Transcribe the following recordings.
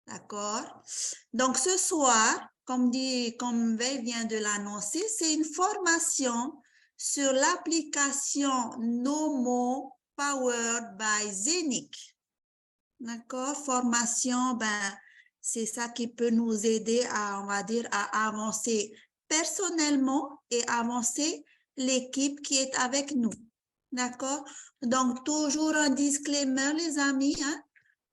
D'accord? Donc, ce soir, comme Veil vient de l'annoncer, c'est une formation sur l'application Nomo Powered by Zenic. D'accord? Formation, c'est ça qui peut nous aider à, on va dire, à avancer personnellement et avancer l'équipe qui est avec nous. D'accord? Donc, toujours un disclaimer, les amis, hein?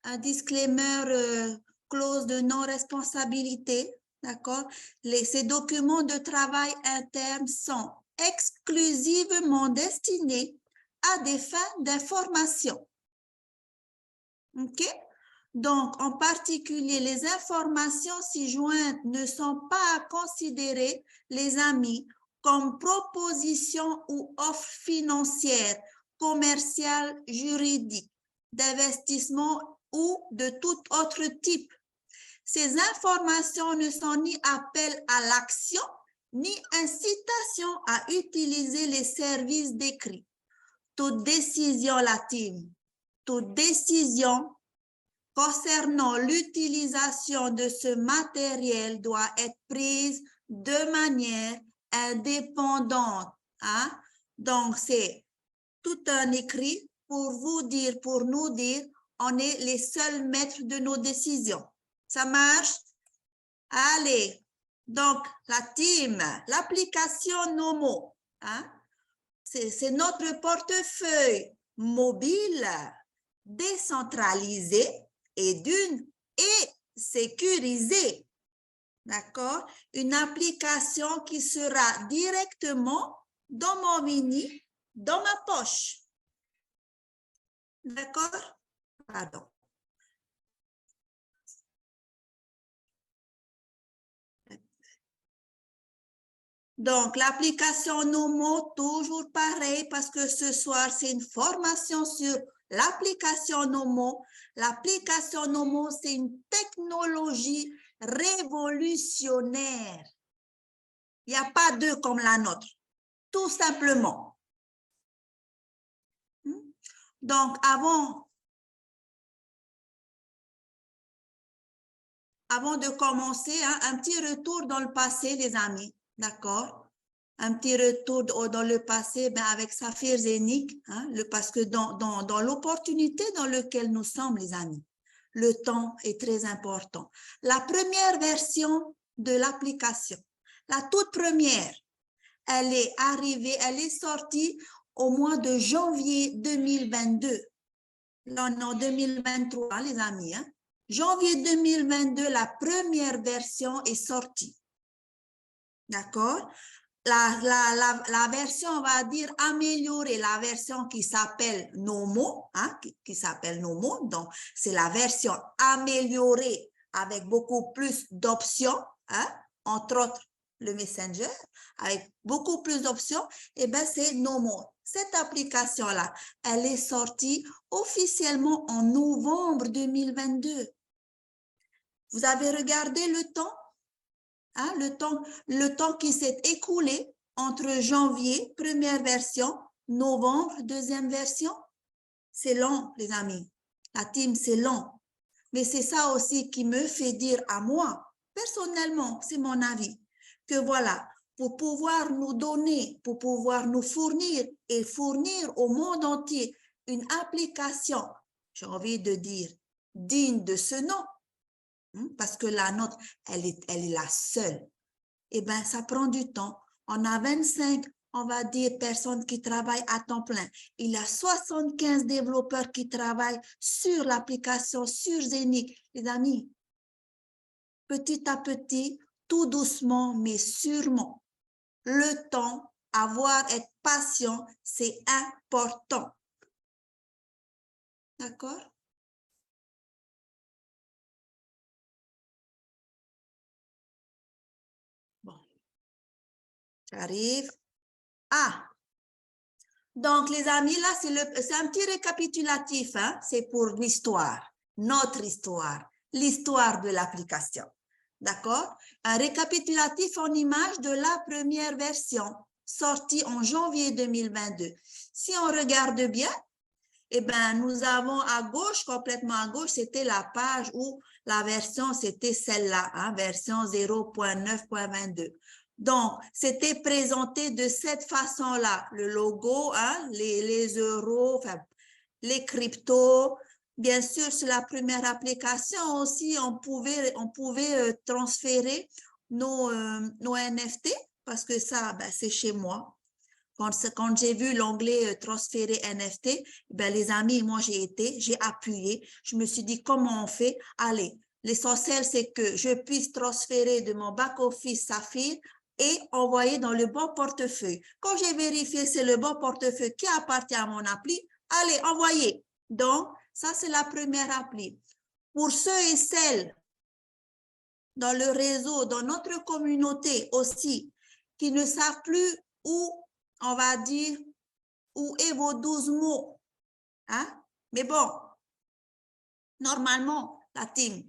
Un disclaimer, clause de non-responsabilité. D'accord? Ces documents de travail interne sont exclusivement destinés à des fins d'information. OK? Donc, en particulier, les informations ci-jointes ne sont pas à considérer, les amis, comme propositions ou offres financières, commerciales, juridiques, d'investissement ou de tout autre type. Ces informations ne sont ni appel à l'action, ni incitation à utiliser les services décrits. Toute décision, la team, toute décision concernant l'utilisation de ce matériel doit être prise de manière indépendante. Hein? Donc, c'est tout un écrit pour vous dire, pour nous dire, on est les seuls maîtres de nos décisions. Ça marche? Allez, donc la team, l'application Nomo, hein? C'est notre portefeuille mobile, décentralisé et sécurisé. D'accord? Une application qui sera directement dans mon mini, dans ma poche. D'accord? Pardon. Donc, l'application Nomo, toujours pareil, parce que ce soir, c'est une formation sur l'application Nomo. L'application Nomo, c'est une technologie révolutionnaire. Il n'y a pas deux comme la nôtre, tout simplement. Donc, avant de commencer, hein, un petit retour dans le passé, les amis. D'accord? Un petit retour dans le passé avec Saphir Zenic, hein, parce que dans l'opportunité dans laquelle nous sommes, les amis, le temps est très important. La première version de l'application, la toute première, elle est arrivée, elle est sortie au mois de janvier 2022. Non, 2023, les amis. Hein. Janvier 2022, la première version est sortie. D'accord? La version, on va dire, améliorée, la version qui s'appelle Nomo, hein, qui s'appelle Nomo, donc c'est la version améliorée avec beaucoup plus d'options, hein, entre autres le Messenger, avec beaucoup plus d'options, et bien c'est Nomo. Cette application-là, elle est sortie officiellement en novembre 2022. Vous avez regardé le temps? Hein, le temps qui s'est écoulé entre janvier, première version, novembre, deuxième version, c'est long, les amis. La team, c'est long. Mais c'est ça aussi qui me fait dire à moi, personnellement, c'est mon avis, que voilà, pour pouvoir nous donner, pour pouvoir nous fournir et fournir au monde entier une application, j'ai envie de dire, digne de ce nom, parce que la nôtre, elle est la seule. Eh bien, ça prend du temps. On a 25, on va dire, personnes qui travaillent à temps plein. Il y a 75 développeurs qui travaillent sur l'application, sur Zenic. Les amis, petit à petit, tout doucement, mais sûrement, le temps, être patient, c'est important. D'accord? Bon, j'arrive. Ah! Donc, les amis, là, c'est un petit récapitulatif, hein? C'est pour l'histoire, notre histoire, l'histoire de l'application. D'accord? Un récapitulatif en image de la première version, sortie en janvier 2022. Si on regarde bien, eh ben, nous avons à gauche, complètement à gauche, c'était la page où la version, c'était celle-là, hein, version 0.9.22. Donc, c'était présenté de cette façon-là, le logo, hein, les euros, enfin, les cryptos. Bien sûr, sur la première application aussi, on pouvait transférer nos NFT parce que ça, ben, c'est chez moi. Quand j'ai vu l'onglet transférer NFT, ben, les amis, moi j'ai appuyé, je me suis dit comment on fait? Allez, l'essentiel c'est que je puisse transférer de mon back-office Saphir et envoyer dans le bon portefeuille. Quand j'ai vérifié c'est le bon portefeuille qui appartient à mon appli, allez, envoyer. Donc, ça c'est la première appli. Pour ceux et celles dans le réseau, dans notre communauté aussi, qui ne savent plus où, on va dire, où est vos 12 mots. Hein? Mais bon, normalement, la team,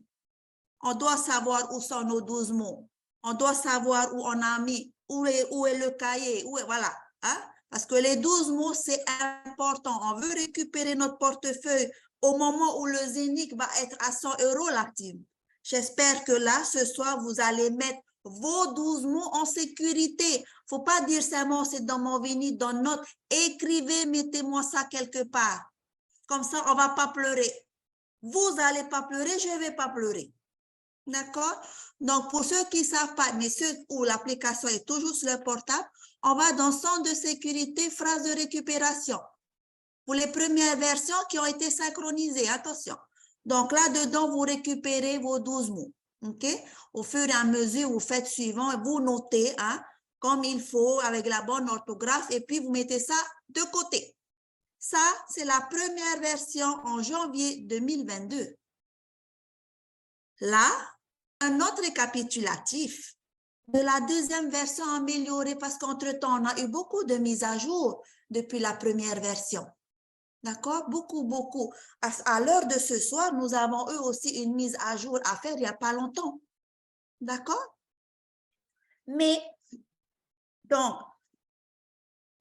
on doit savoir où sont nos 12 mots. On doit savoir où on a mis, où est le cahier, voilà. Hein? Parce que les 12 mots, c'est important. On veut récupérer notre portefeuille au moment où le Zénith va être à 100 € la team. J'espère que là, ce soir, vous allez mettre vos 12 mots en sécurité. Faut pas dire seulement c'est dans mon Zénith, dans notre. Écrivez, mettez-moi ça quelque part. Comme ça, on va pas pleurer. Vous allez pas pleurer, je vais pas pleurer. D'accord? Donc, pour ceux qui ne savent pas, mais ceux où l'application est toujours sur le portable, on va dans centre de sécurité, phrase de récupération. Pour les premières versions qui ont été synchronisées, attention. Donc, là-dedans, vous récupérez vos 12 mots. OK? Au fur et à mesure, vous faites suivant et vous notez, hein, comme il faut, avec la bonne orthographe, et puis vous mettez ça de côté. Ça, c'est la première version en janvier 2022. Là, un autre récapitulatif de la deuxième version améliorée parce qu'entre-temps, on a eu beaucoup de mises à jour depuis la première version. D'accord? Beaucoup. À l'heure de ce soir, nous avons eu aussi une mise à jour à faire il n'y a pas longtemps. D'accord? Mais, donc,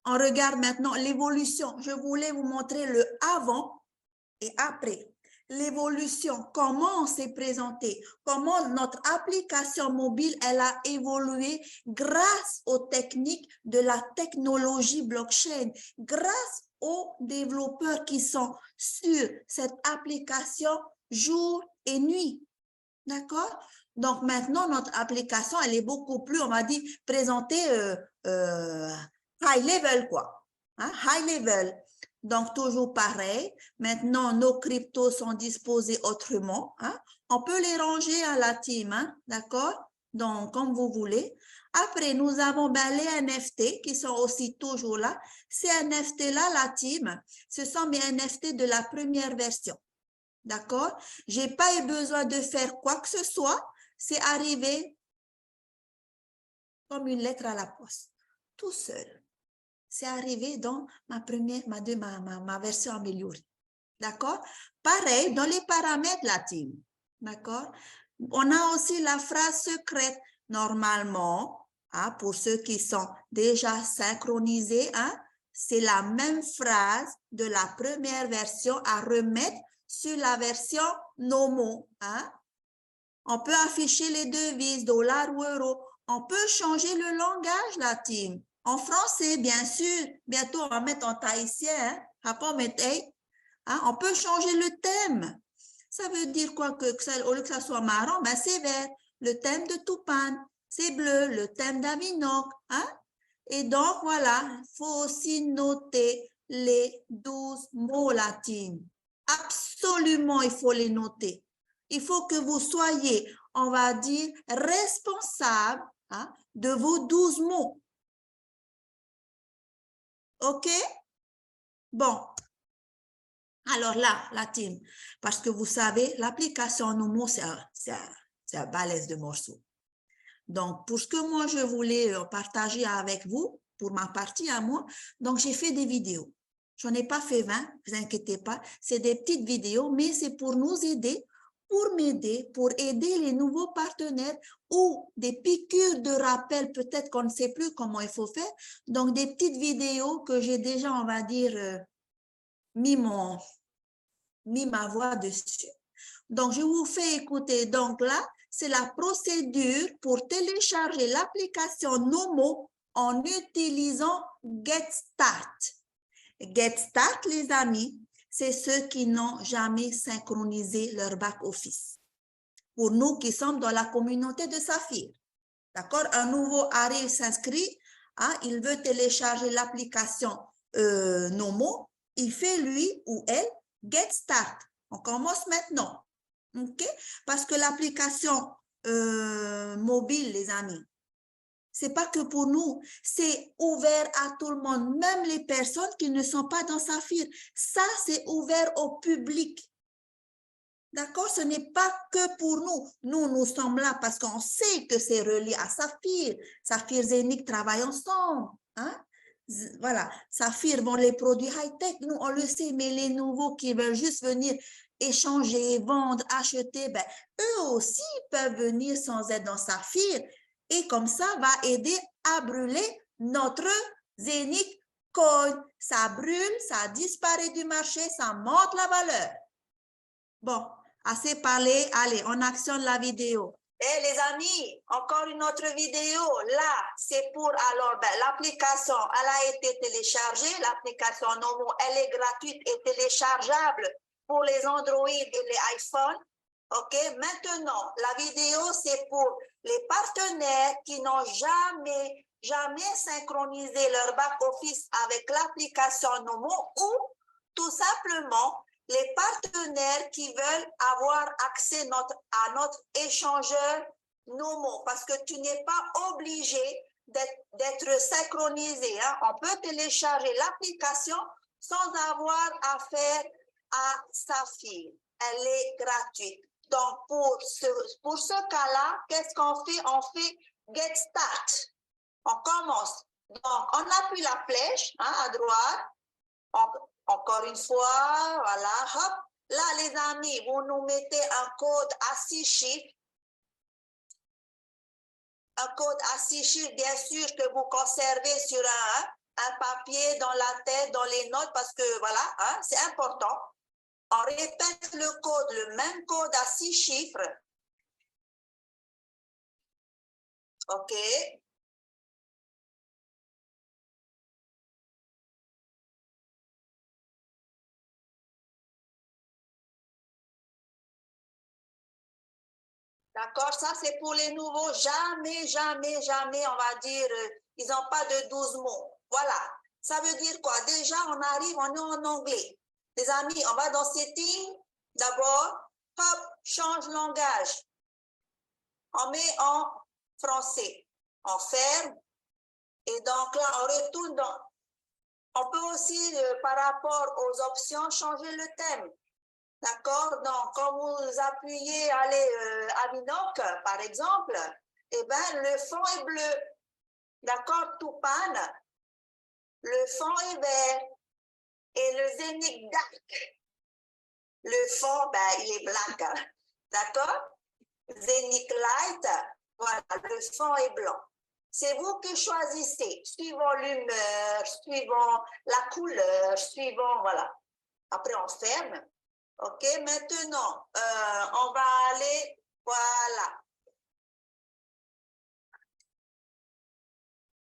on regarde maintenant l'évolution. Je voulais vous montrer le avant et après. L'évolution, comment on s'est présenté, comment notre application mobile, elle a évolué grâce aux techniques de la technologie blockchain, grâce aux développeurs qui sont sur cette application jour et nuit. D'accord? Donc, maintenant, notre application, elle est beaucoup plus, on va dire, présentée high level, quoi. Hein? High level. Donc, toujours pareil. Maintenant, nos cryptos sont disposés autrement. Hein? On peut les ranger à la team, hein? D'accord? Donc, comme vous voulez. Après, nous avons les NFT qui sont aussi toujours là. Ces NFT-là, la team, ce sont mes NFT de la première version. D'accord? Je n'ai pas eu besoin de faire quoi que ce soit. C'est arrivé comme une lettre à la poste, tout seul. C'est arrivé dans ma version améliorée. D'accord? Pareil, dans les paramètres, la team. D'accord? On a aussi la phrase secrète. Normalement, hein, pour ceux qui sont déjà synchronisés, hein, c'est la même phrase de la première version à remettre sur la version Nomo. Hein? On peut afficher les devises, dollars ou euros. On peut changer le langage, la team. En français, bien sûr. Bientôt, on va mettre en tahitien. Hein? Hein? On peut changer le thème. Ça veut dire quoi que ça, au lieu que ça soit marron, ben c'est vert. Le thème de Tupan, c'est bleu. Le thème d'Avinok. Hein? Et donc, voilà, il faut aussi noter les 12 mots latins. Absolument, il faut les noter. Il faut que vous soyez, on va dire, responsable, hein, de vos 12 mots. OK? Bon. Alors là, la team, parce que vous savez, l'application Nomo, c'est un balèze de morceaux. Donc, pour ce que moi, je voulais partager avec vous, pour ma partie à moi, donc j'ai fait des vidéos. Je n'en ai pas fait 20, ne vous inquiétez pas. C'est des petites vidéos, mais c'est pour nous aider, pour m'aider, pour aider les nouveaux partenaires ou des piqûres de rappel, peut-être qu'on ne sait plus comment il faut faire. Donc, des petites vidéos que j'ai déjà, on va dire, mis ma voix dessus. Donc, je vous fais écouter. Donc là, c'est la procédure pour télécharger l'application Nomo en utilisant GetStart. GetStart, les amis, c'est ceux qui n'ont jamais synchronisé leur back-office. Pour nous qui sommes dans la communauté de Saphir, d'accord? Un nouveau arrive, s'inscrit, hein, il veut télécharger l'application Nomo, il fait lui ou elle GetStart. On commence maintenant, ok? Parce que l'application mobile, les amis, c'est pas que pour nous, c'est ouvert à tout le monde, même les personnes qui ne sont pas dans Saphir. Ça, c'est ouvert au public. D'accord? Ce n'est pas que pour nous. Nous sommes là parce qu'on sait que c'est relié à Saphir. Saphir Zénith travaillent ensemble. Hein? Voilà. Saphir vend les produits high-tech. Nous, on le sait, mais les nouveaux qui veulent juste venir échanger, vendre, acheter, ben, eux aussi peuvent venir sans être dans Saphir. Et comme ça, va aider à brûler notre Zénith Coin. Ça brûle, ça disparaît du marché, ça monte la valeur. Bon, assez parlé, allez, on actionne la vidéo. Eh les amis, encore une autre vidéo. Là, c'est pour, alors, ben, l'application, elle a été téléchargée. L'application Nomo, elle est gratuite et téléchargeable pour les Android et les iPhones. OK, maintenant, la vidéo, c'est pour les partenaires qui n'ont jamais synchronisé leur back-office avec l'application Nomo ou tout simplement les partenaires qui veulent avoir accès à notre échangeur Nomo, parce que tu n'es pas obligé d'être synchronisé. Hein. On peut télécharger l'application sans avoir affaire à Saphir. Elle est gratuite. Donc, pour ce cas-là, qu'est-ce qu'on fait? On fait Get Start. On commence. Donc, on appuie la flèche hein, à droite. Encore une fois, voilà, hop. Là, les amis, vous nous mettez un code à 6 chiffres. Un code à 6 chiffres, bien sûr, que vous conservez sur un papier, dans la tête, dans les notes, parce que, voilà, hein, c'est important. On répète le code, le même code à 6 chiffres. OK. D'accord, ça c'est pour les nouveaux. Jamais, on va dire, ils n'ont pas de 12 mots. Voilà. Ça veut dire quoi? Déjà, on arrive, on est en anglais. Les amis, on va dans Settings. D'abord, hop, change langage. On met en français. On ferme. Et donc là, on retourne dans... On peut aussi, par rapport aux options, changer le thème. D'accord? Donc, quand vous appuyez, allez, à Binoc, par exemple, eh ben, le fond est bleu. D'accord? Tupan, le fond est vert. Et le Zénith Dark, le fond, ben, il est blanc. D'accord? Zénith Light, voilà, le fond est blanc. C'est vous qui choisissez, suivant l'humeur, suivant la couleur, suivant, voilà. Après, on ferme. OK, maintenant, on va aller, voilà.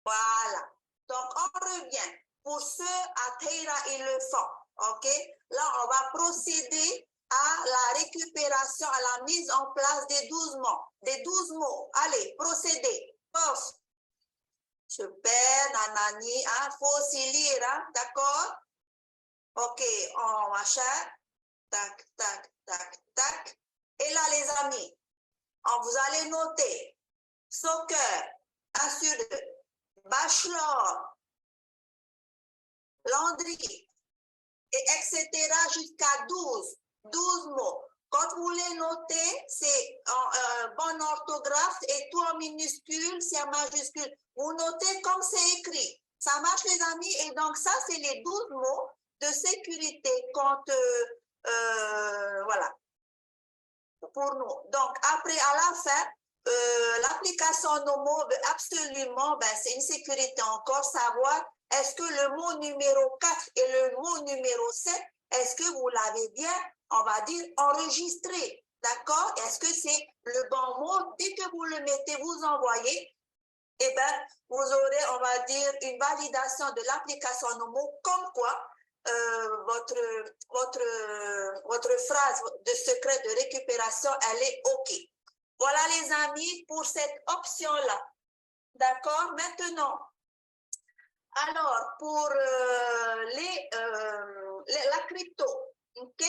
Voilà. Donc, on revient. Pour ceux à Teira et le fond, OK? Là, on va procéder à la récupération, à la mise en place des 12 mots. Des 12 mots. Allez, procédez. Pof. Super, nanani, hein? Faut aussi lire, hein? D'accord? OK, on machin. Tac, tac, tac, tac. Et là, les amis, vous allez noter soccer, assuré, bachelor, laundry, et etc. jusqu'à 12 mots. Quand vous les notez, c'est en bonne orthographe et tout en minuscule, c'est en majuscule. Vous notez comme c'est écrit. Ça marche, les amis? Et donc, ça, c'est les 12 mots de sécurité quand, voilà, pour nous. Donc, après, à la fin, l'application Nomo, absolument, ben, c'est une sécurité encore, savoir est-ce que le mot numéro 4 et le mot numéro 7, est-ce que vous l'avez bien, on va dire, enregistré? D'accord? Est-ce que c'est le bon mot? Dès que vous le mettez, vous envoyez, eh bien, vous aurez, on va dire, une validation de l'application Nomo, comme quoi votre phrase de secret de récupération, elle est OK. Voilà les amis pour cette option-là. D'accord? Maintenant, alors pour la crypto, OK?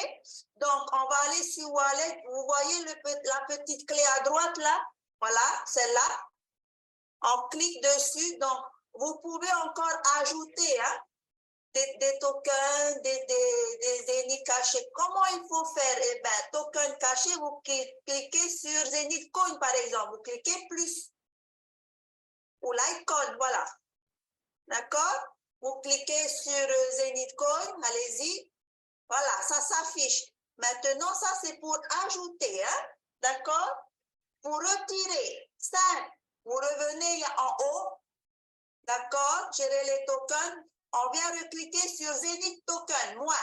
Donc, on va aller sur Wallet. Vous voyez la petite clé à droite là? Voilà, celle-là. On clique dessus. Donc, vous pouvez encore ajouter hein, des tokens, des Zenith cachés. Comment il faut faire? Eh bien, token caché, vous cliquez sur Zenith Coin, par exemple. Vous cliquez plus. Ou Litecoin, voilà. D'accord? Vous cliquez sur Zenith Coin, allez-y. Voilà, ça s'affiche. Maintenant, ça, c'est pour ajouter. Hein? D'accord? Pour retirer, ça, vous revenez en haut. D'accord? Gérer les tokens. On vient recliquer sur Zenith Token, moi.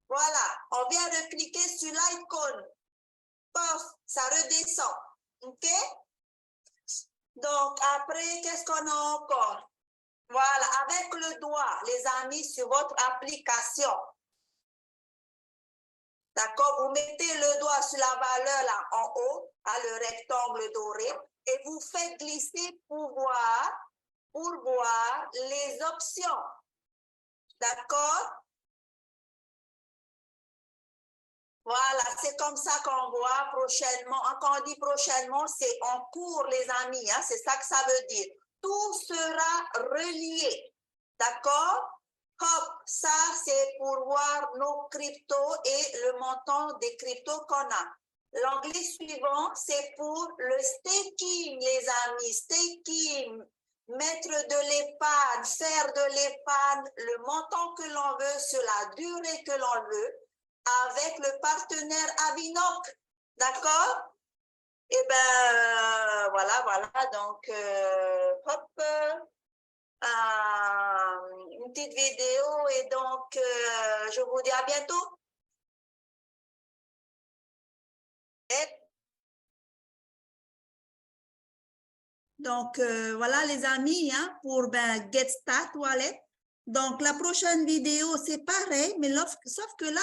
Voilà, on vient recliquer sur l'icône. Pof, ça redescend. OK? Donc, après, qu'est-ce qu'on a encore? Voilà, avec le doigt, les amis, sur votre application. D'accord? Vous mettez le doigt sur la valeur là en haut, à le rectangle doré, et vous faites glisser pour voir les options. D'accord? Voilà, c'est comme ça qu'on voit prochainement. Quand on dit prochainement, c'est en cours, les amis. Hein, c'est ça que ça veut dire. Tout sera relié. D'accord? Hop, ça, c'est pour voir nos cryptos et le montant des cryptos qu'on a. L'onglet suivant, c'est pour le staking, les amis. Staking, mettre de l'épargne, faire de l'épargne, le montant que l'on veut sur la durée que l'on veut, avec le partenaire Avinoc. D'accord? Eh bien, voilà. Donc, hop, une petite vidéo et donc, je vous dis à bientôt. Donc, voilà les amis, hein, pour Get Start Wallet. Donc, la prochaine vidéo, c'est pareil, mais sauf que là,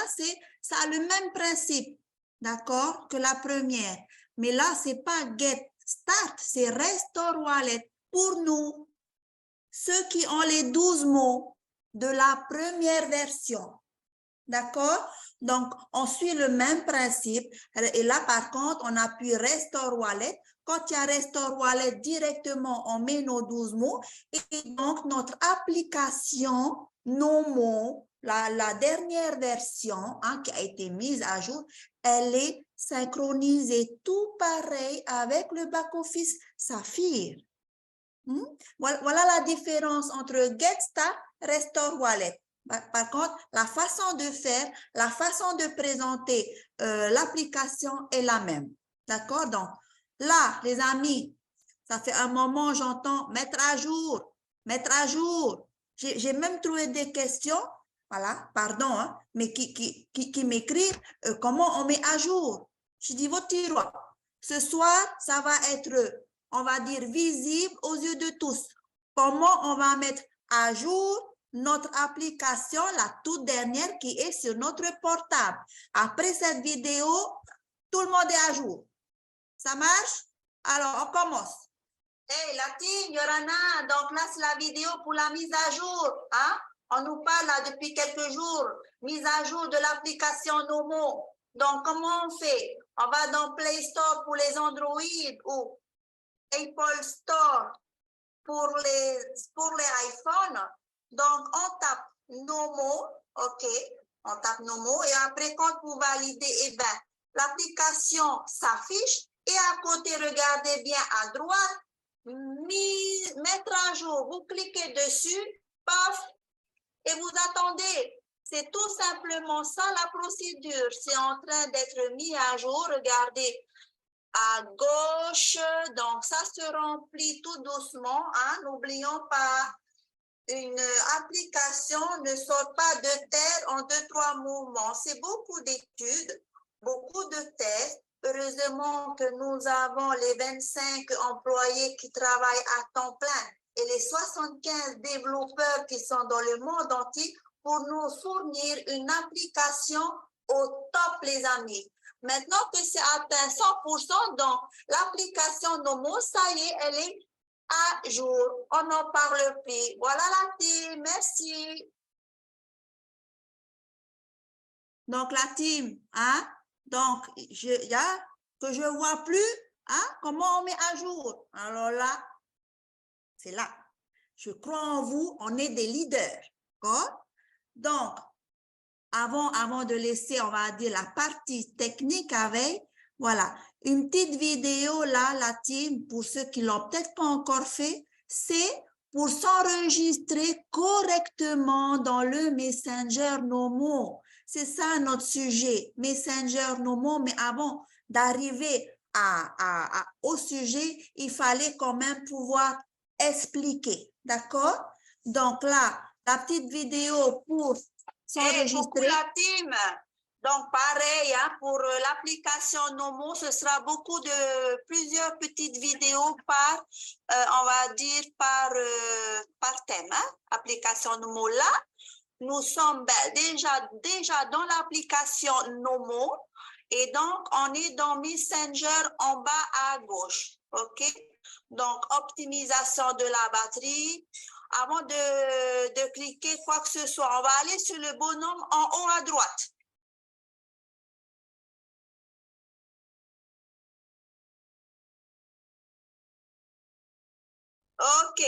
ça a le même principe, d'accord, que la première. Mais là, c'est pas Get Start, c'est Restore Wallet pour nous, ceux qui ont les 12 mots de la première version. D'accord? Donc, on suit le même principe. Et là, par contre, on appuie Restore Wallet. Quand il y a Restore Wallet, directement, on met nos 12 mots. Et donc, notre application, nos mots, la dernière version hein, qui a été mise à jour, elle est synchronisée tout pareil avec le back-office Saphir. Voilà la différence entre GetStart, Restore Wallet. Par contre, la façon de faire, la façon de présenter l'application est la même. D'accord? Donc, là, les amis, ça fait un moment, j'entends mettre à jour, mettre à jour. J'ai même trouvé des questions, voilà, pardon, hein, mais qui m'écrivent comment on met à jour. Je dis, votre tiroir. Ce soir, ça va être, on va dire, visible aux yeux de tous. Comment on va mettre à jour notre application, la toute dernière qui est sur notre portable. Après cette vidéo, tout le monde est à jour. Ça marche? Alors, on commence. Hey, Latine, Yorana, donc là, c'est la vidéo pour la mise à jour. Hein? On nous parle là depuis quelques jours. Mise à jour de l'application Nomo. Donc, comment on fait? On va dans Play Store pour les Android ou Apple Store pour les iPhones. Donc, on tape Nomo, OK, on tape Nomo et après, quand vous validez, eh bien, l'application s'affiche et à côté, regardez bien à droite, mettre à jour, vous cliquez dessus, paf, et vous attendez. C'est tout simplement ça la procédure. C'est en train d'être mis à jour. Regardez à gauche. Donc, ça se remplit tout doucement. Hein? N'oublions pas une application ne sort pas de terre en 2-3 mouvements. C'est beaucoup d'études, beaucoup de tests. Heureusement que nous avons les 25 employés qui travaillent à temps plein et les 75 développeurs qui sont dans le monde entier pour nous fournir une application au top, les amis. Maintenant que c'est atteint 100%, donc l'application Nomo, ça y est, elle est à jour. On n'en parle plus. Voilà la team. Merci. Donc, la team, hein? Donc, que je vois plus, hein? Comment on met à jour? Alors là, c'est là. Je crois en vous, on est des leaders. D'accord? Donc, avant de laisser, on va dire, la partie technique avec, voilà, une petite vidéo là, la team, pour ceux qui l'ont peut-être pas encore fait, c'est pour s'enregistrer correctement dans le Messenger Nomo. C'est ça notre sujet, Messenger Nomo, mais avant d'arriver au sujet, il fallait quand même pouvoir expliquer, d'accord? Donc là, la petite vidéo pour s'enregistrer. Et la team. Donc, pareil, hein, pour l'application Nomo, ce sera plusieurs petites vidéos par, on va dire, par thème. Hein? Application Nomo, là, nous sommes déjà dans l'application Nomo et donc, on est dans Messenger en bas à gauche. OK? Donc, optimisation de la batterie. Avant de cliquer quoi que ce soit, on va aller sur le bonhomme en haut à droite. OK.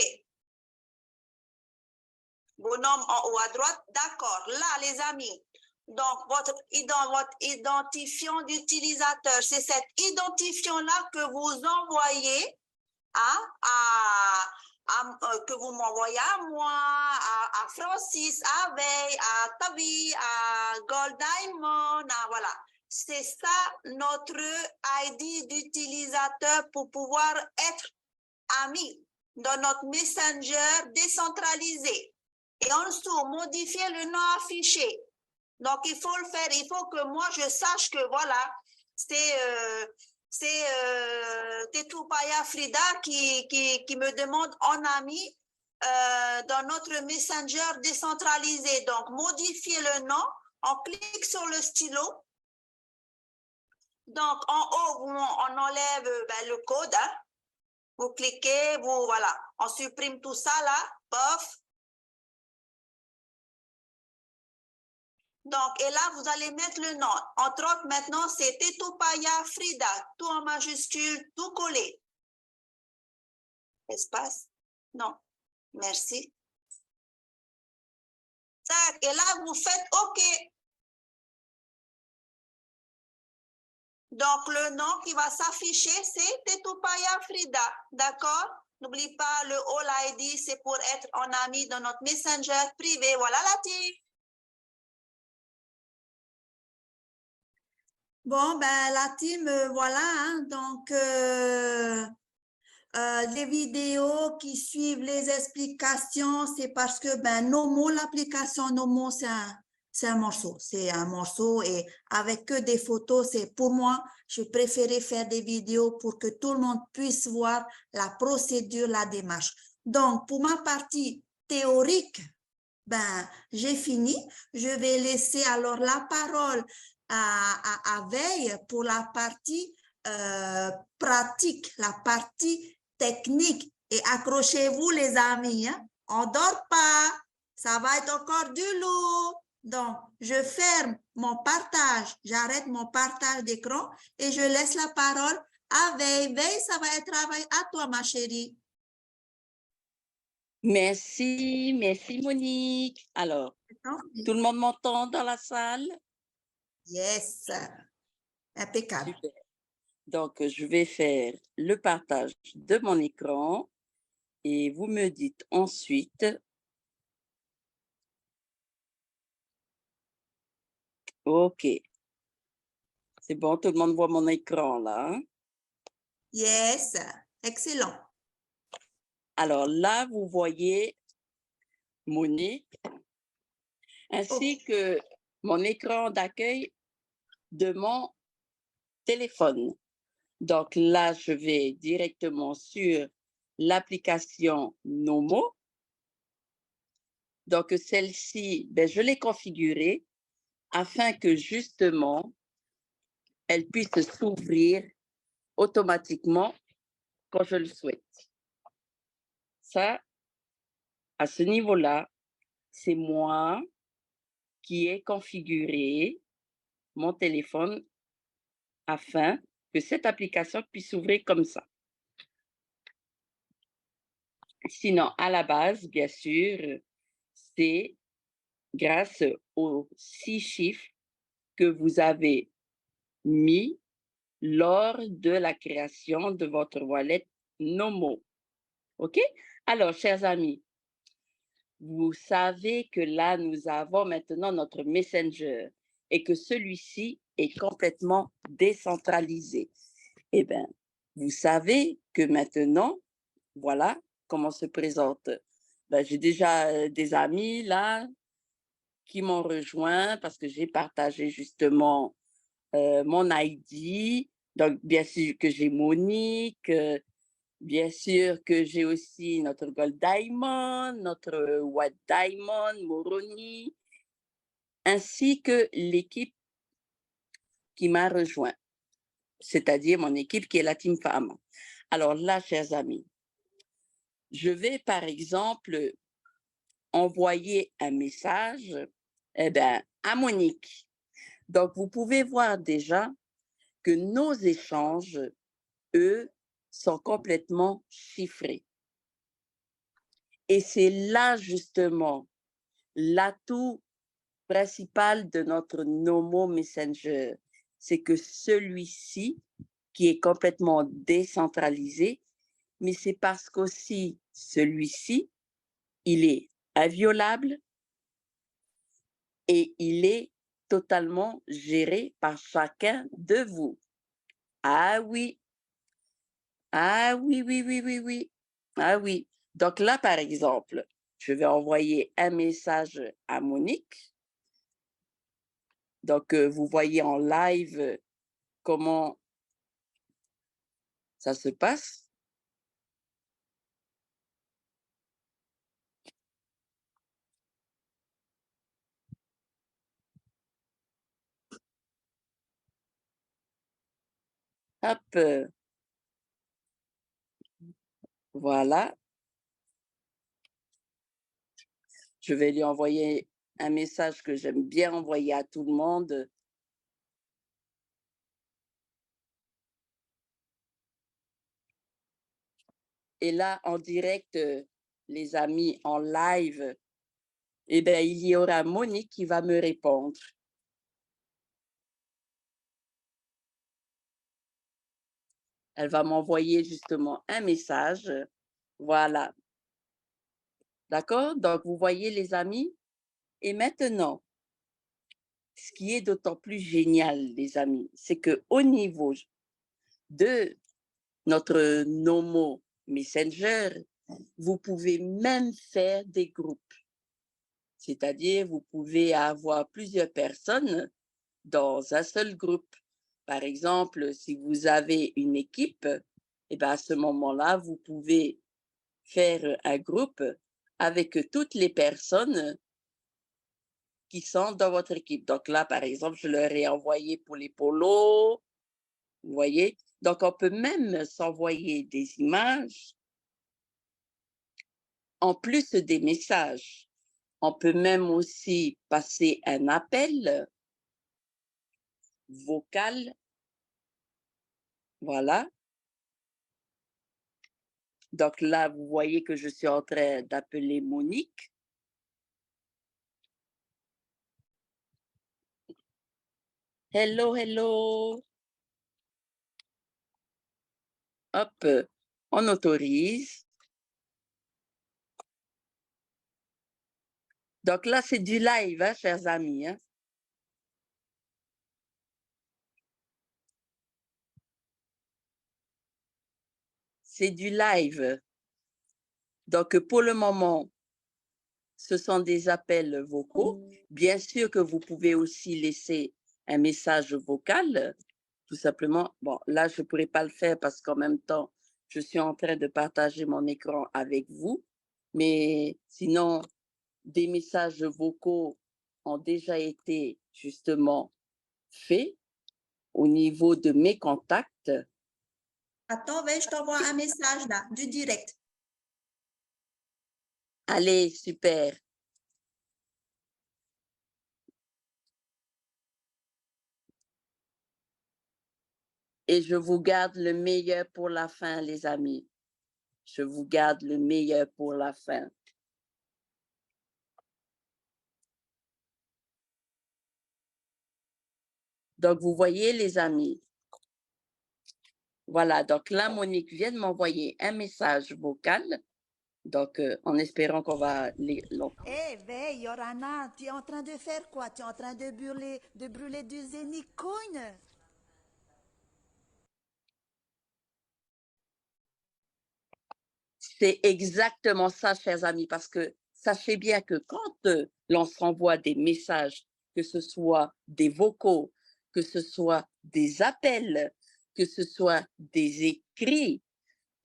Bonhomme en haut à droite, d'accord. Là, les amis, donc votre identifiant d'utilisateur, c'est cet identifiant-là que vous envoyez que vous m'envoyez à moi, à Francis, à Veil, à Tavi, à Gold Diamond, voilà. C'est ça notre ID d'utilisateur pour pouvoir être amis dans notre Messenger décentralisé. Et en dessous, modifier le nom affiché. Donc, il faut le faire. Il faut que moi, je sache que, voilà, c'est Tetupaya Frida qui me demande en ami dans notre Messenger décentralisé. Donc, modifier le nom. On clique sur le stylo. Donc, en haut, on enlève le code. Hein. Vous cliquez, voilà. On supprime tout ça là. Pof. Donc, et là, vous allez mettre le nom. Entre autres, maintenant, c'est Tetupaya Frida. Tout en majuscule, tout collé. Espace? Non. Merci. Tac. Et là, vous faites OK. Donc, le nom qui va s'afficher, c'est Tetupaya Frida. D'accord? N'oublie pas, le All ID, c'est pour être en ami dans notre Messenger privé. Voilà la team. Bon, ben, la team, voilà. Hein, donc, les vidéos qui suivent les explications, c'est parce que Nomo, l'application Nomo, c'est un morceau. C'est un morceau et avec que des photos, c'est pour moi, je préférais faire des vidéos pour que tout le monde puisse voir la procédure, la démarche. Donc, pour ma partie théorique, j'ai fini. Je vais laisser alors la parole à Veille pour la partie pratique, la partie technique. Et accrochez-vous les amis, hein? On ne dort pas, ça va être encore du lourd. Donc, je ferme mon partage, j'arrête mon partage d'écran et je laisse la parole à Veille. Veille, ça va être à toi, ma chérie. Merci, merci Monique. Alors, tout le monde m'entend dans la salle? Yes, impeccable. Super. Donc, je vais faire le partage de mon écran et vous me dites ensuite. OK. C'est bon, tout le monde voit mon écran là. Hein? Yes, excellent. Alors là, vous voyez Monique, ainsi que mon écran d'accueil de mon téléphone. Donc là, je vais directement sur l'application Nomo. Donc celle-ci, ben, je l'ai configurée afin que justement, elle puisse s'ouvrir automatiquement quand je le souhaite. Ça, à ce niveau-là, c'est moi qui ai configuré mon téléphone afin que cette application puisse s'ouvrir comme ça. Sinon, à la base, bien sûr, c'est grâce aux 6 chiffres que vous avez mis lors de la création de votre wallet Nomo. OK? Alors, chers amis, vous savez que là, nous avons maintenant notre Messenger et que celui-ci est complètement décentralisé. Eh bien, vous savez que maintenant, voilà comment se présente. Ben, j'ai déjà des amis là qui m'ont rejoint parce que j'ai partagé justement mon ID. Donc, bien sûr que j'ai Monique, bien sûr que j'ai aussi notre Gold Diamond, notre White Diamond, Moroni, ainsi que l'équipe qui m'a rejoint, c'est-à-dire mon équipe qui est la Team Femme. Alors là, chers amis, je vais par exemple envoyer un message à Monique. Donc, vous pouvez voir déjà que nos échanges, eux, sont complètement chiffrés. Et c'est là justement l'atout principal de notre Nomo Messenger, c'est que celui-ci, qui est complètement décentralisé, mais c'est parce qu'aussi celui-ci, il est inviolable et il est totalement géré par chacun de vous. Ah oui, ah oui, oui, oui, oui, oui. Ah oui. Donc là, par exemple, je vais envoyer un message à Monique. Donc, vous voyez en live comment ça se passe. Hop, voilà. Je vais lui envoyer un message que j'aime bien envoyer à tout le monde. Et là, en direct, les amis, en live, eh bien, il y aura Monique qui va me répondre. Elle va m'envoyer justement un message. Voilà. D'accord? Donc, vous voyez, les amis. Et maintenant, ce qui est d'autant plus génial, les amis, c'est qu'au niveau de notre Nomo Messenger, vous pouvez même faire des groupes. C'est-à-dire, vous pouvez avoir plusieurs personnes dans un seul groupe. Par exemple, si vous avez une équipe, et bien à ce moment-là, vous pouvez faire un groupe avec toutes les personnes qui sont dans votre équipe. Donc là, par exemple, je leur ai envoyé pour les polos, vous voyez. Donc, on peut même s'envoyer des images en plus des messages. On peut même aussi passer un appel vocal. Voilà. Donc là, vous voyez que je suis en train d'appeler Monique. Hello, hello. Hop, on autorise. Donc là, c'est du live, hein, chers amis. Hein. C'est du live. Donc, pour le moment, ce sont des appels vocaux. Bien sûr que vous pouvez aussi laisser un message vocal, tout simplement. Bon, là, je ne pourrais pas le faire parce qu'en même temps, je suis en train de partager mon écran avec vous. Mais sinon, des messages vocaux ont déjà été justement faits au niveau de mes contacts. Attends, je t'envoie un message là, du direct. Allez, super. Et je vous garde le meilleur pour la fin, les amis. Je vous garde le meilleur pour la fin. Donc, vous voyez, les amis. Voilà, donc là, Monique vient de m'envoyer un message vocal. Donc, en espérant qu'on va l'entendre. Eh, veille, Yorana, tu es en train de faire quoi? Tu es en train de brûler du zénikoin? C'est exactement ça, chers amis, parce que sachez bien que quand l'on s'envoie des messages, que ce soit des vocaux, que ce soit des appels, que ce soit des écrits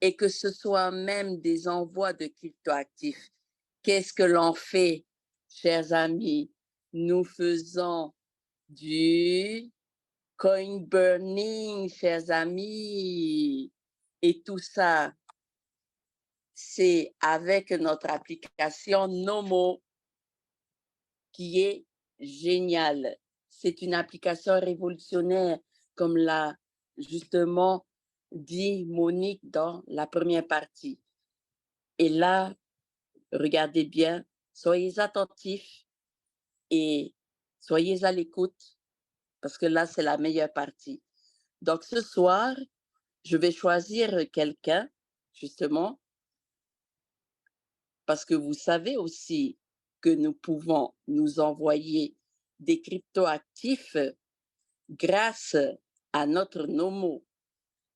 et que ce soit même des envois de cryptoactifs, qu'est-ce que l'on fait, chers amis? Nous faisons du coin burning, chers amis. Et tout ça, c'est avec notre application Nomo qui est géniale. C'est une application révolutionnaire, comme l'a justement dit Monique dans la première partie. Et là, regardez bien, soyez attentifs et soyez à l'écoute, parce que là, c'est la meilleure partie. Donc, ce soir, je vais choisir quelqu'un, justement, parce que vous savez aussi que nous pouvons nous envoyer des cryptoactifs grâce à notre Nomo.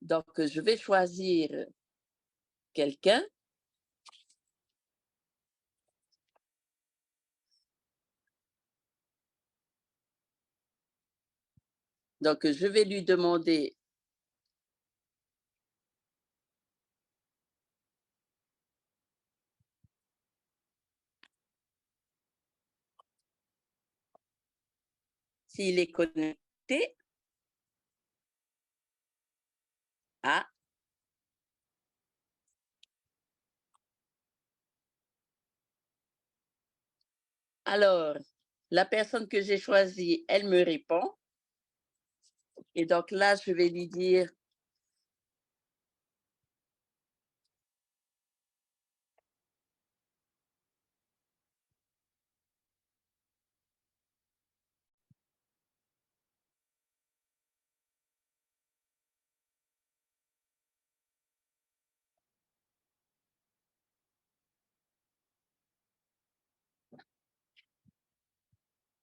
Donc, je vais choisir quelqu'un. Donc, je vais lui demander s'il est connecté. Ah. Alors, la personne que j'ai choisie, elle me répond. Et donc là, je vais lui dire,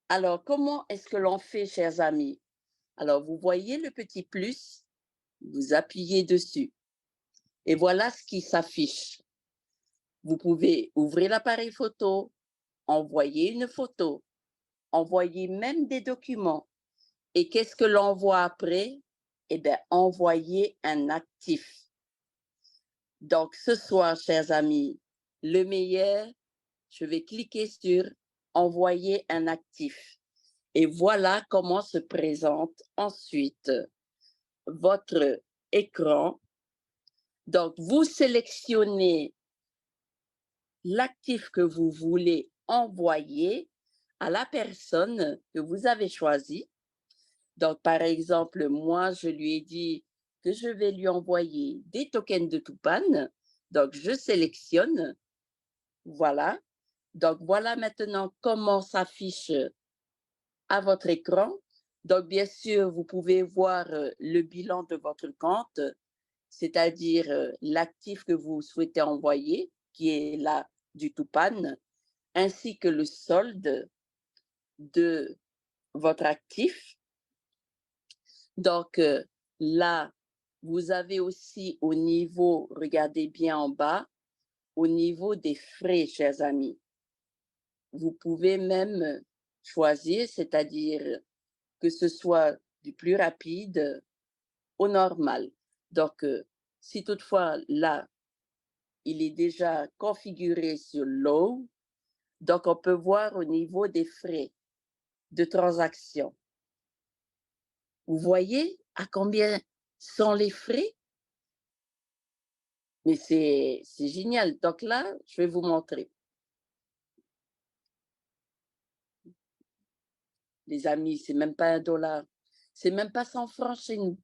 alors, comment est-ce que l'on fait, chers amis? Alors, vous voyez le petit plus, vous appuyez dessus. Et voilà ce qui s'affiche. Vous pouvez ouvrir l'appareil photo, envoyer une photo, envoyer même des documents. Et qu'est-ce que l'on voit après? Eh bien, envoyer un actif. Donc, ce soir, chers amis, le meilleur, je vais cliquer sur envoyer un actif. Et voilà comment se présente ensuite votre écran. Donc, vous sélectionnez l'actif que vous voulez envoyer à la personne que vous avez choisie. Donc, par exemple, moi, je lui ai dit que je vais lui envoyer des tokens de Tupan. Donc, je sélectionne. Voilà. Donc, voilà maintenant comment s'affiche à votre écran. Donc, bien sûr, vous pouvez voir le bilan de votre compte, c'est-à-dire l'actif que vous souhaitez envoyer, qui est là du Tupan, ainsi que le solde de votre actif. Donc, là, vous avez aussi au niveau, regardez bien en bas, au niveau des frais, chers amis. vous pouvez même choisir, c'est-à-dire que ce soit du plus rapide au normal. Donc, si toutefois là, il est déjà configuré sur low, donc on peut voir au niveau des frais de transaction. Vous voyez à combien sont les frais? Mais c'est génial. Donc là, je vais vous montrer. Les amis, c'est même pas $1. C'est même pas 100 francs chez nous.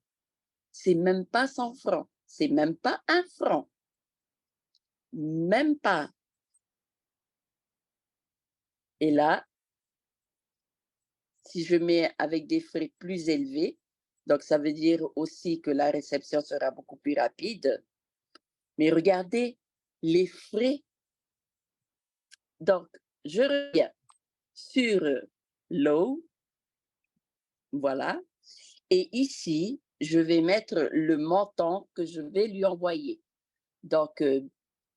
C'est même pas 100 francs. C'est même pas 1 franc. Même pas. Et là, si je mets avec des frais plus élevés, donc ça veut dire aussi que la réception sera beaucoup plus rapide. Mais regardez les frais. Donc, je reviens sur low. Voilà. Et ici, je vais mettre le montant que je vais lui envoyer. Donc,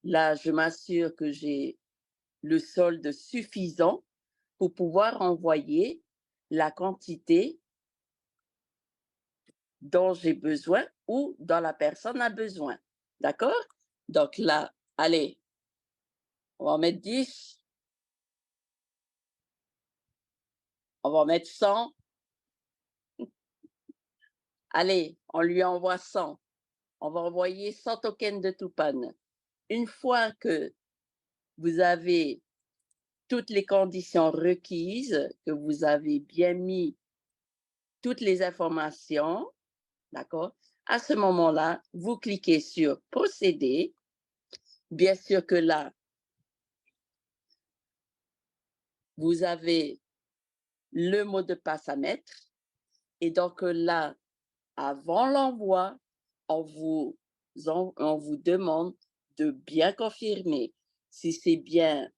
là, je m'assure que j'ai le solde suffisant pour pouvoir envoyer la quantité dont j'ai besoin ou dont la personne a besoin. D'accord? Donc là, allez, on va en mettre 10. On va en mettre 100. Allez, on lui envoie 100. On va envoyer 100 tokens de Tupan. Une fois que vous avez toutes les conditions requises, que vous avez bien mis toutes les informations, d'accord? À ce moment-là, vous cliquez sur procéder. Bien sûr que là, vous avez le mot de passe à mettre. Et donc là, avant l'envoi, on vous demande de bien confirmer si c'est bien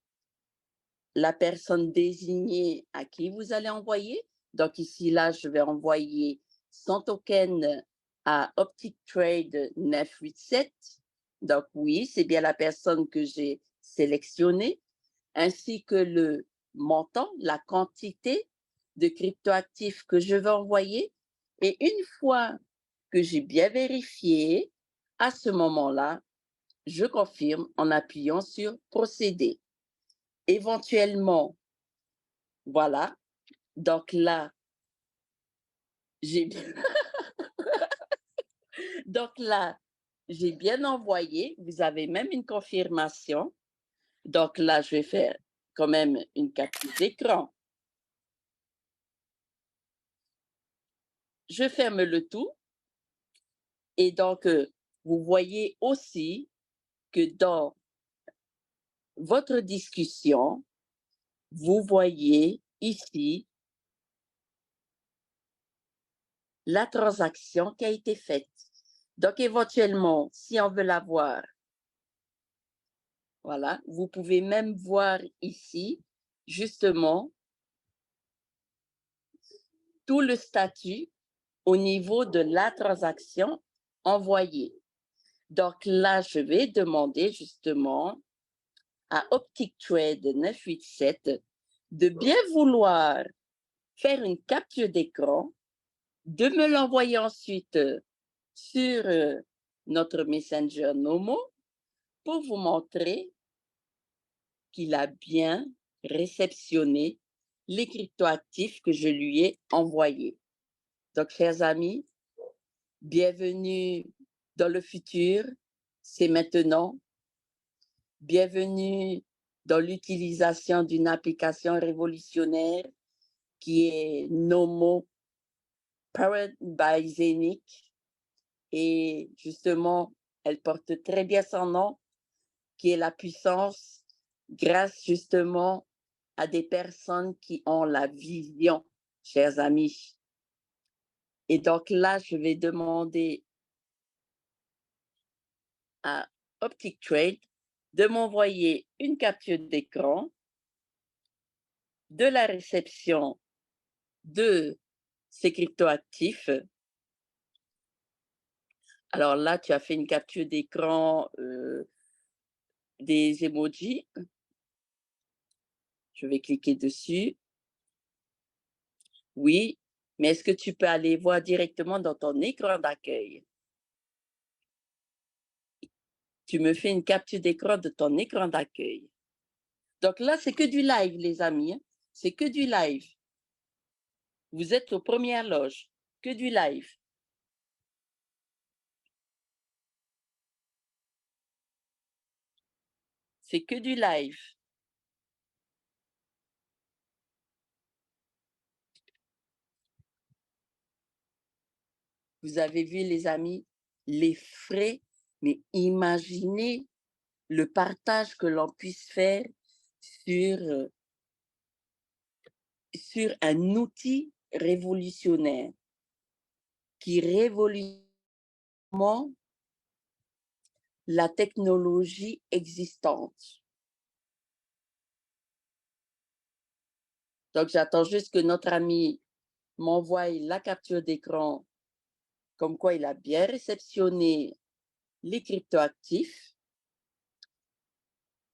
la personne désignée à qui vous allez envoyer. Donc ici, là, je vais envoyer 100 tokens à Optic Trade 987. Donc oui, c'est bien la personne que j'ai sélectionnée, ainsi que le montant, la quantité de cryptoactifs que je vais envoyer. Et une fois que j'ai bien vérifié, à ce moment-là, je confirme en appuyant sur procéder. Éventuellement, voilà. Donc là, j'ai donc là, j'ai bien envoyé. Vous avez même une confirmation. Donc là, je vais faire quand même une capture d'écran. Je ferme le tout. Et donc, vous voyez aussi que dans votre discussion, vous voyez ici la transaction qui a été faite. Donc, éventuellement, si on veut la voir, voilà, vous pouvez même voir ici, justement, tout le statut au niveau de la transaction envoyée. Donc là, je vais demander justement à Optic Trade 987 de bien vouloir faire une capture d'écran, de me l'envoyer ensuite sur notre Messenger Nomo pour vous montrer qu'il a bien réceptionné les cryptoactifs que je lui ai envoyés. Donc, chers amis, bienvenue dans le futur, c'est maintenant. Bienvenue dans l'utilisation d'une application révolutionnaire qui est Nomo Powered by Zenic. Et justement, elle porte très bien son nom, qui est la puissance grâce justement à des personnes qui ont la vision, chers amis. Et donc là, je vais demander à Optic Trade de m'envoyer une capture d'écran de la réception de ces cryptoactifs. Alors là, tu as fait une capture d'écran des emojis. Je vais cliquer dessus. Oui, mais est-ce que tu peux aller voir directement dans ton écran d'accueil? Tu me fais une capture d'écran de ton écran d'accueil. Donc là, c'est que du live, les amis. Hein. C'est que du live. Vous êtes aux premières loges. Que du live. C'est que du live. Vous avez vu, les amis, les frais, mais imaginez le partage que l'on puisse faire sur un outil révolutionnaire qui révolutionne la technologie existante. Donc, j'attends juste que notre ami m'envoie la capture d'écran comme quoi il a bien réceptionné les cryptoactifs.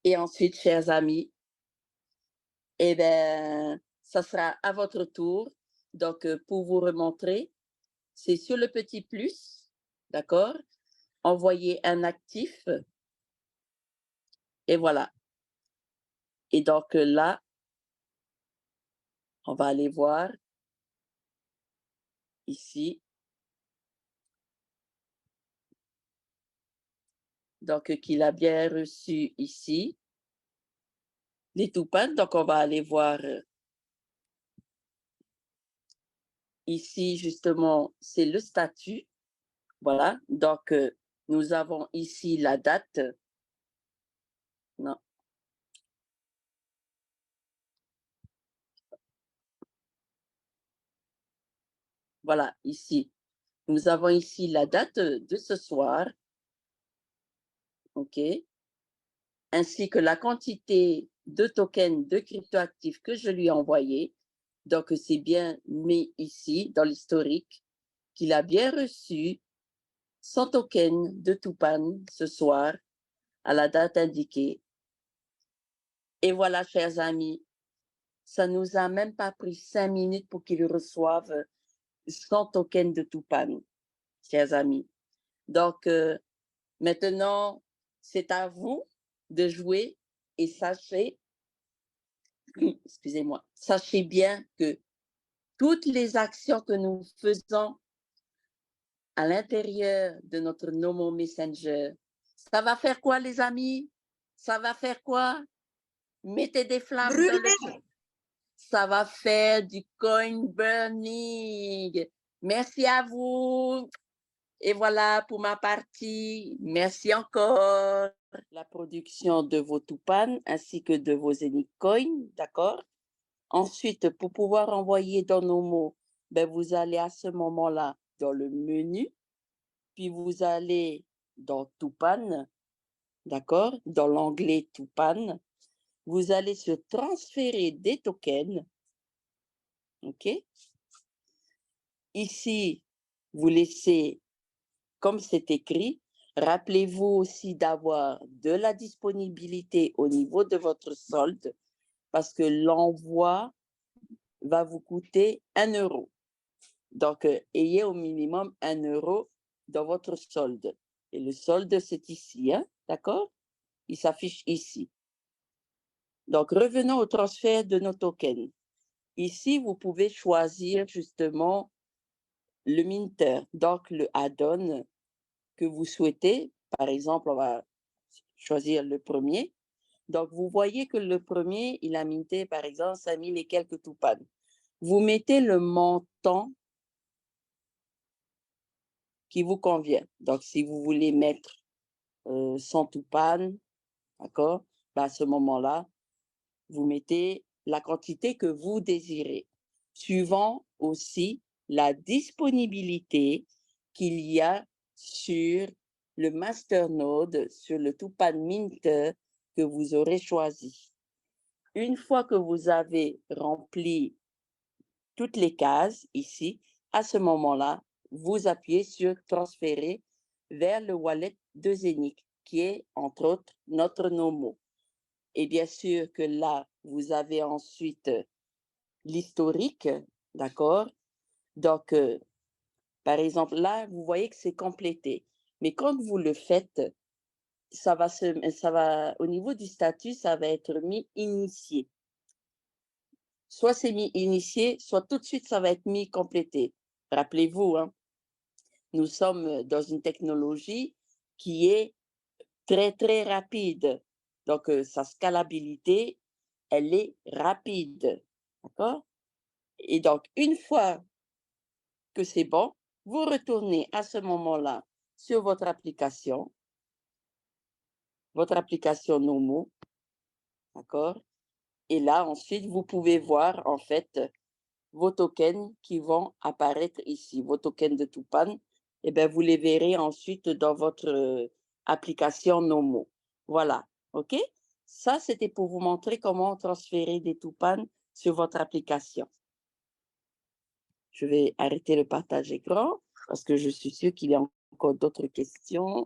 Et ensuite, chers amis, eh bien, ça sera à votre tour. Donc, pour vous remontrer, c'est sur le petit plus, d'accord? Envoyer un actif. Et voilà. Et donc là, on va aller voir ici. Donc, qu'il a bien reçu ici les Toupan. Donc, on va aller voir ici, justement, c'est le statut. Voilà. Donc, nous avons ici la date. Non. Voilà, ici. Nous avons ici la date de ce soir. OK. Ainsi que la quantité de tokens de cryptoactifs que je lui ai envoyé. Donc, c'est bien mis ici dans l'historique qu'il a bien reçu son token de Toupan ce soir à la date indiquée. Et voilà, chers amis, ça nous a même pas pris 5 minutes pour qu'il reçoive son token de Toupan, chers amis. Donc, maintenant, c'est à vous de jouer et sachez, excusez-moi, sachez bien que toutes les actions que nous faisons à l'intérieur de notre Nomo Messenger, ça va faire quoi, les amis? Ça va faire quoi? Mettez des flammes dans le chat. Ça va faire du coin burning. Merci à vous. Et voilà pour ma partie. Merci encore. La production de vos Toupan ainsi que de vos Zenic Coin, d'accord? Ensuite, pour pouvoir envoyer dans nos mots, ben vous allez à ce moment-là dans le menu, puis vous allez dans Toupan, d'accord? Dans l'onglet Toupan, vous allez se transférer des tokens, ok? Ici, vous laissez comme c'est écrit. Rappelez-vous aussi d'avoir de la disponibilité au niveau de votre solde parce que l'envoi va vous coûter 1 euro. Donc, ayez au minimum 1 euro dans votre solde. Et le solde, c'est ici, hein? D'accord? Il s'affiche ici. Donc, revenons au transfert de nos tokens. Ici, vous pouvez choisir justement le minter, donc le add-on que vous souhaitez. Par exemple, on va choisir le premier. Donc, vous voyez que le premier, il a minté, par exemple, 5000 et quelques Toupan. Vous mettez le montant qui vous convient. Donc, si vous voulez mettre 100 Toupan, d'accord, ben à ce moment-là, vous mettez la quantité que vous désirez, suivant aussi la disponibilité qu'il y a sur le masternode, sur le Toupan Minter que vous aurez choisi. Une fois que vous avez rempli toutes les cases ici, à ce moment-là, vous appuyez sur transférer vers le wallet de Zenic, qui est entre autres notre Nomo. Et bien sûr que là, vous avez ensuite l'historique, d'accord? Donc, par exemple, là, vous voyez que c'est complété. Mais quand vous le faites, ça va, au niveau du statut, ça va être mis initié. Soit c'est mis initié, soit tout de suite, ça va être mis complété. Rappelez-vous, hein, nous sommes dans une technologie qui est très, très rapide. Donc, sa scalabilité, elle est rapide. D'accord? Et donc, une fois que c'est bon, vous retournez à ce moment-là sur votre application Nomo, d'accord? Et là, ensuite, vous pouvez voir, en fait, vos tokens qui vont apparaître ici. Vos tokens de Tupan, eh bien, vous les verrez ensuite dans votre application Nomo. Voilà, OK? Ça, c'était pour vous montrer comment transférer des Tupan sur votre application. Je vais arrêter le partage écran parce que je suis sûre qu'il y a encore d'autres questions.